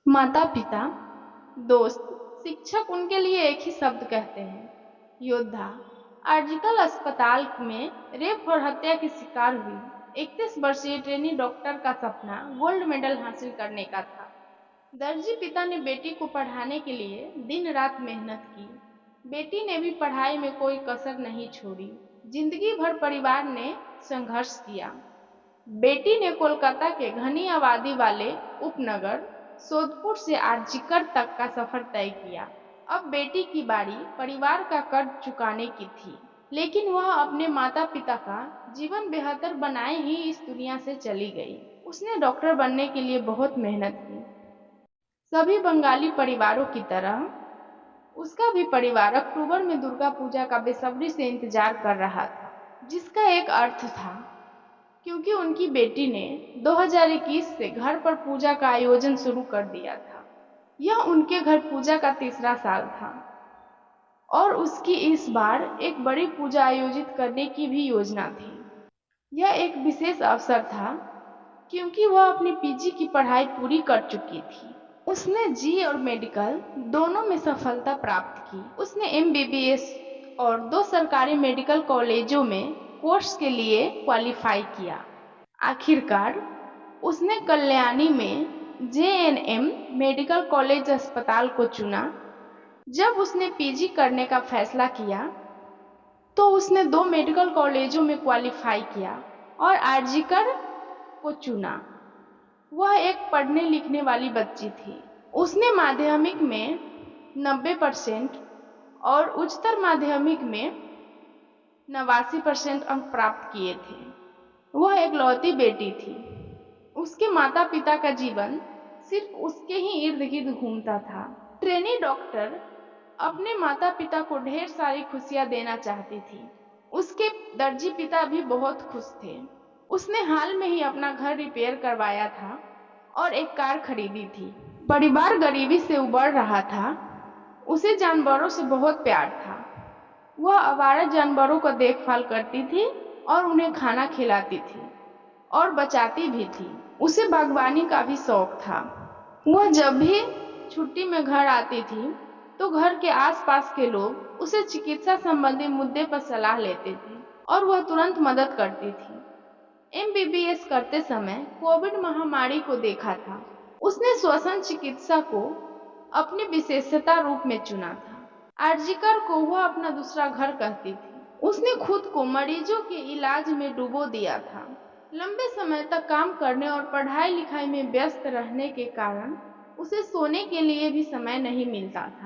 माता पिता, दोस्त, शिक्षक उनके लिए एक ही शब्द कहते हैं, योद्धा। आर्जिकल अस्पताल में रेप और हत्या की शिकार हुई 31 वर्षीय ट्रेनी डॉक्टर का सपना गोल्ड मेडल हासिल करने का था। दर्जी पिता ने बेटी को पढ़ाने के लिए दिन रात मेहनत की। बेटी ने भी पढ़ाई में कोई कसर नहीं छोड़ी। जिंदगी भर परिवार ने संघर्ष किया। बेटी ने कोलकाता के घनी आबादी वाले उपनगर सोदपुर से आर्जिकर तक का सफर तय किया। अब बेटी की बारी परिवार का कर्ज चुकाने की थी, लेकिन वह अपने माता पिता का जीवन बेहतर बनाए ही इस दुनिया से चली गई। उसने डॉक्टर बनने के लिए बहुत मेहनत की। सभी बंगाली परिवारों की तरह उसका भी परिवार अक्टूबर में दुर्गा पूजा का बेसब्री से इंतजार कर रहा था, जिसका एक अर्थ था, क्योंकि उनकी बेटी ने 2021 से घर पर पूजा का आयोजन शुरू कर दिया था। यह उनके घर पूजा का तीसरा साल था और उसकी इस बार एक बड़ी पूजा आयोजित करने की भी योजना थी। यह एक विशेष अवसर था क्योंकि वह अपनी पीजी की पढ़ाई पूरी कर चुकी थी। उसने जी और मेडिकल दोनों में सफलता प्राप्त की। उसने एमबीबीएस और 2 सरकारी मेडिकल कॉलेजों में कोर्स के लिए क्वालिफाई किया। आखिरकार उसने कल्याणी में जेएनएम मेडिकल कॉलेज अस्पताल को चुना। जब उसने पीजी करने का फैसला किया तो उसने 2 मेडिकल कॉलेजों में क्वालिफाई किया और आरजीकर को चुना। वह एक पढ़ने लिखने वाली बच्ची थी। उसने माध्यमिक में 90% और उच्चतर माध्यमिक में 89% अंक प्राप्त किए थे। वह एक लौती बेटी थी। उसके माता पिता का जीवन सिर्फ उसके ही इर्द गिर्द घूमता था। ट्रेनी डॉक्टर अपने माता पिता को ढेर सारी खुशियां देना चाहती थी। उसके दर्जी पिता भी बहुत खुश थे। उसने हाल में ही अपना घर रिपेयर करवाया था और एक कार खरीदी थी। परिवार गरीबी से उबर रहा था। उसे जानवरों से बहुत प्यार था। वह आवारा जानवरों का देखभाल करती थी और उन्हें खाना खिलाती थी और बचाती भी थी। उसे बागवानी का भी शौक था। वह जब भी छुट्टी में घर आती थी तो घर के आसपास के लोग उसे चिकित्सा संबंधी मुद्दे पर सलाह लेते थे और वह तुरंत मदद करती थी। एमबीबीएस करते समय कोविड महामारी को देखा था। उसने श्वसन चिकित्सा को अपनी विशेषता रूप में चुना था। आर्जिकर को वह अपना दूसरा घर कहती थी। उसने खुद को मरीजों के इलाज में डुबो दिया था। लंबे समय तक काम करने और पढ़ाई लिखाई में व्यस्त रहने के कारण उसे सोने के लिए भी समय नहीं मिलता था।